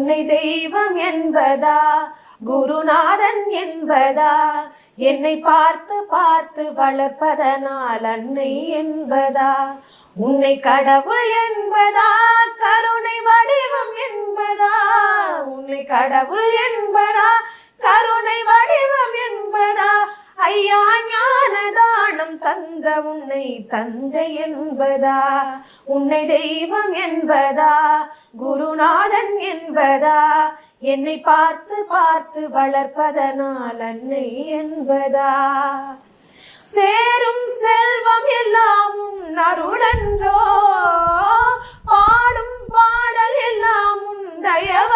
உன்னை தெய்வம் என்பதா குருநாதன் என்பதா என்னை பார்த்து பார்த்து வளர்ப்பதனால் அன்னை என்பதா உன்னை கடவுள் என்பதா கருணை வடிவம் என்பதா உன்னை கடவுள் என்பதா கருணை வடிவம் என்பதா ஐயா ஞானதானம் தந்த உன்னை தந்தை என்பதா உன்னை தெய்வம் என்பதா குருநாதன் என்பதா என்னை பார்த்து பார்த்து வளர்ப்பதனால் அன்னை என்பதா சேரும் செல்வம் எல்லாம் உன் அருளன்றோ பாடும் பாடல் எல்லாம் உன் தயவ